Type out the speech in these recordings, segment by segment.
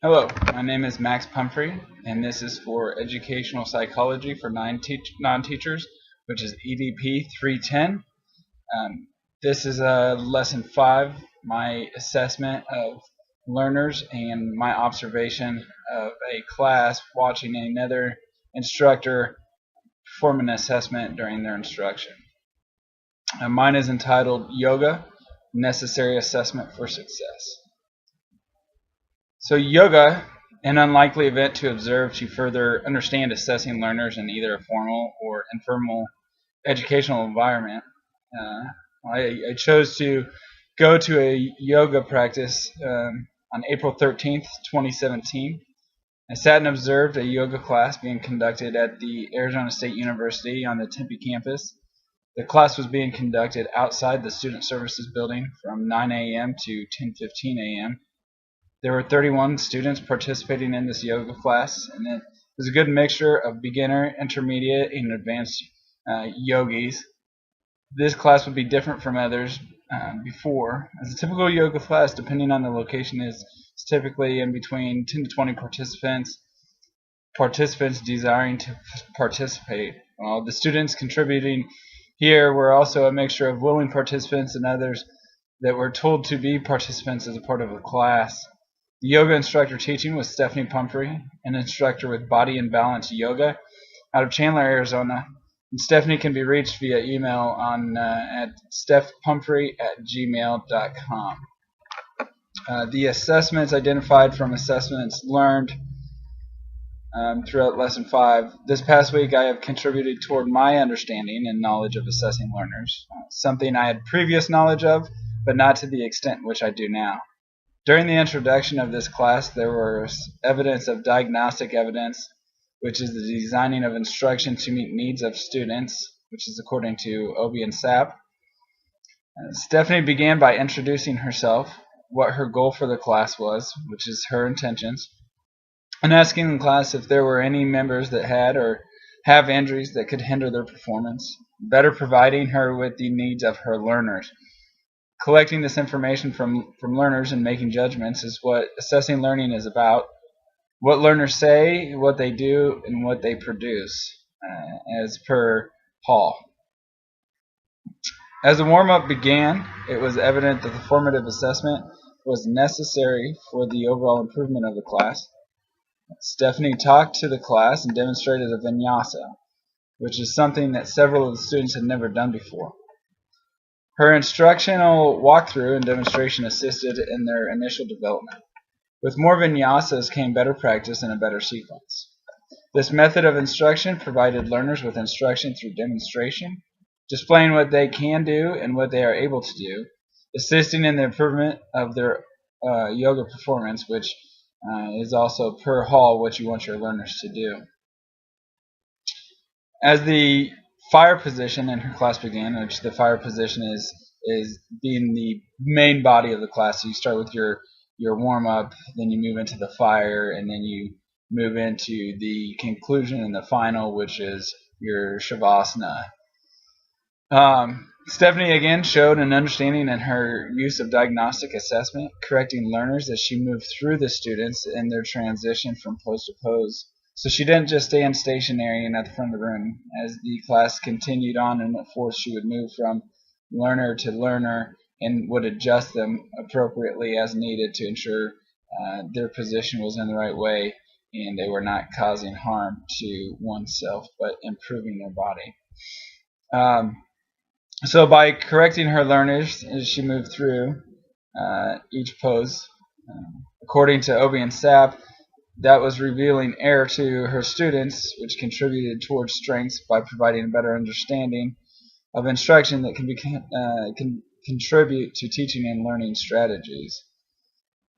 Hello, my name is Max Pumphrey, and this is for Educational Psychology for Non-Teachers, which is EDP 310. This is Lesson 5, my assessment of learners and my observation of a class watching another instructor perform an assessment during their instruction. Mine is entitled Yoga, Necessary Assessment for Success. So yoga, an unlikely event to observe to further understand assessing learners in either a formal or informal educational environment. I chose to go to a yoga practice on April 13th, 2017. I sat and observed a yoga class being conducted at the Arizona State University on the Tempe campus. The class was being conducted outside the Student Services building from 9 a.m. to 10:15 a.m. There were 31 students participating in this yoga class, and it was a good mixture of beginner, intermediate, and advanced yogis. This class would be different from others before, as a typical yoga class, depending on the location, is typically in between 10 to 20 participants desiring to participate. Well, the students contributing here were also a mixture of willing participants and others that were told to be participants as a part of the class. The yoga instructor teaching was Stephanie Pumphrey, an instructor with Body and Balance Yoga out of Chandler, Arizona. And Stephanie can be reached via email on at stephpumphrey@gmail.com. The assessments identified from assessments learned throughout Lesson 5. This past week I have contributed toward my understanding and knowledge of assessing learners, something I had previous knowledge of, but not to the extent which I do now. During the introduction of this class, there was evidence of diagnostic evidence, which is the designing of instruction to meet needs of students, which is according to Obie and Sapp. Stephanie began by introducing herself, what her goal for the class was, which is her intentions, and asking the class if there were any members that had or have injuries that could hinder their performance, better providing her with the needs of her learners. Collecting this information from learners and making judgments is what assessing learning is about. What learners say, what they do, and what they produce, as per Hall. As the warm-up began, it was evident that the formative assessment was necessary for the overall improvement of the class. Stephanie talked to the class and demonstrated a vinyasa, which is something that several of the students had never done before. Her instructional walkthrough and demonstration assisted in their initial development. With more vinyasas came better practice and a better sequence. This method of instruction provided learners with instruction through demonstration, displaying what they can do and what they are able to do, assisting in the improvement of their yoga performance, which is also per Hall what you want your learners to do. As the fire position in her class began, which the fire position is being the main body of the class. So you start with your warm up, then you move into the fire, and then you move into the conclusion and the final, which is your shavasana. Stephanie again showed an understanding in her use of diagnostic assessment, correcting learners as she moved through the students in their transition from pose to pose. So she didn't just stand stationary and at the front of the room. As the class continued on and forth, she would move from learner to learner and would adjust them appropriately as needed to ensure their position was in the right way and they were not causing harm to oneself but improving their body. So by correcting her learners as she moved through each pose, according to Obie and Sapp, that was revealing error to her students, which contributed towards strengths by providing a better understanding of instruction that can contribute to teaching and learning strategies.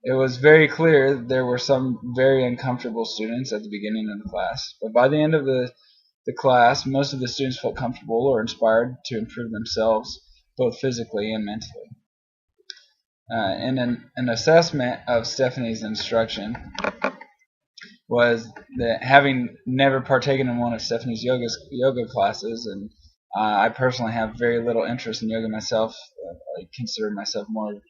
It was very clear there were some very uncomfortable students at the beginning of the class, but by the end of the class, most of the students felt comfortable or inspired to improve themselves, both physically and mentally. And an assessment of Stephanie's instruction was that, having never partaken in one of Stephanie's yoga classes, and I personally have very little interest in yoga myself. I consider myself more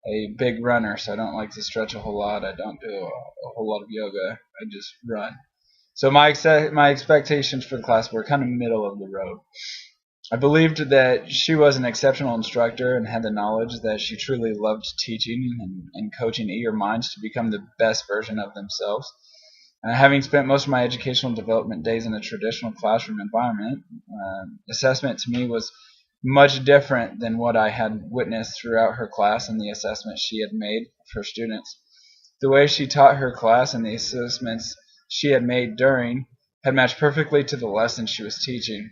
a big runner, so I don't like to stretch a whole lot. I don't do a whole lot of yoga. I just run. So my expectations for the class were kind of middle of the road. I believed that she was an exceptional instructor and had the knowledge that she truly loved teaching and coaching eager minds to become the best version of themselves. Having spent most of my educational development days in a traditional classroom environment, assessment to me was much different than what I had witnessed throughout her class and the assessments she had made of her students. The way she taught her class and the assessments she had made during had matched perfectly to the lesson she was teaching.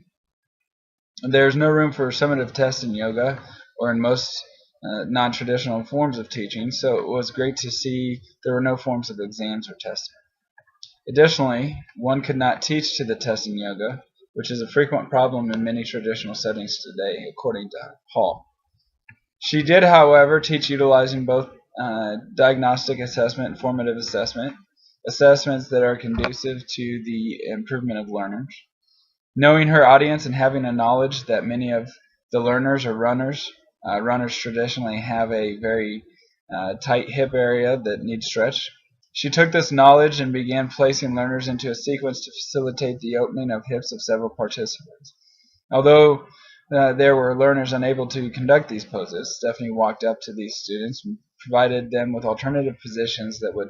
There is no room for summative tests in yoga or in most non-traditional forms of teaching, so it was great to see there were no forms of exams or testing. Additionally, one could not teach to the test in yoga, which is a frequent problem in many traditional settings today, according to Hall. She did, however, teach utilizing both diagnostic assessment and formative assessment, assessments that are conducive to the improvement of learners. Knowing her audience and having a knowledge that many of the learners or runners traditionally have a very tight hip area that needs stretch. She took this knowledge and began placing learners into a sequence to facilitate the opening of hips of several participants. Although there were learners unable to conduct these poses, Stephanie walked up to these students and provided them with alternative positions that would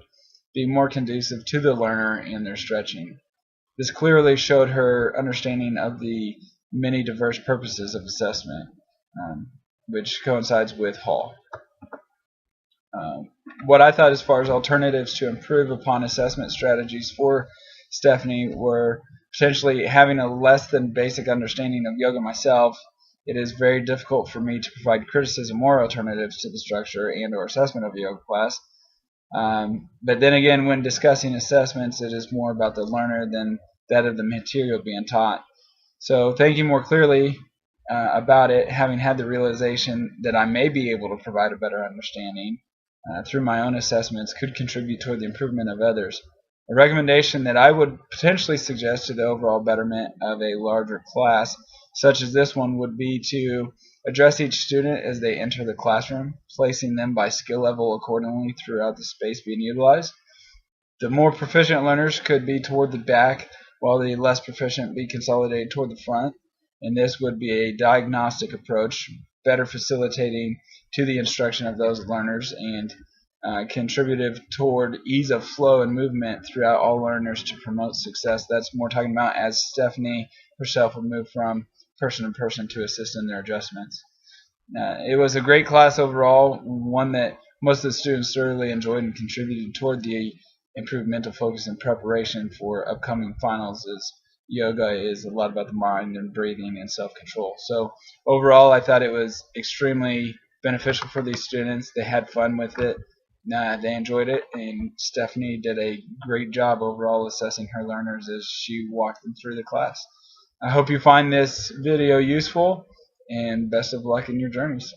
be more conducive to the learner and their stretching. This clearly showed her understanding of the many diverse purposes of assessment, which coincides with Hall. What I thought as far as alternatives to improve upon assessment strategies for Stephanie were potentially having a less than basic understanding of yoga myself. It is very difficult for me to provide criticism or alternatives to the structure and or assessment of a yoga class. But then again, when discussing assessments, it is more about the learner than that of the material being taught. So thinking more clearly about it, having had the realization that I may be able to provide a better understanding through my own assessments could contribute toward the improvement of others. A recommendation that I would potentially suggest to the overall betterment of a larger class, such as this one, would be to address each student as they enter the classroom, placing them by skill level accordingly throughout the space being utilized. The more proficient learners could be toward the back, while the less proficient be consolidated toward the front, and this would be a diagnostic approach, better facilitating to the instruction of those learners and contributive toward ease of flow and movement throughout all learners to promote success. That's more talking about as Stephanie herself would move from person to person to assist in their adjustments. It was a great class overall, one that most of the students thoroughly enjoyed and contributed toward the improved mental focus and preparation for upcoming finals, as yoga is a lot about the mind and breathing and self-control. So overall, I thought it was extremely beneficial for these students. They had fun with it. They enjoyed it, and Stephanie did a great job overall assessing her learners as she walked them through the class. I hope you find this video useful, and best of luck in your journeys.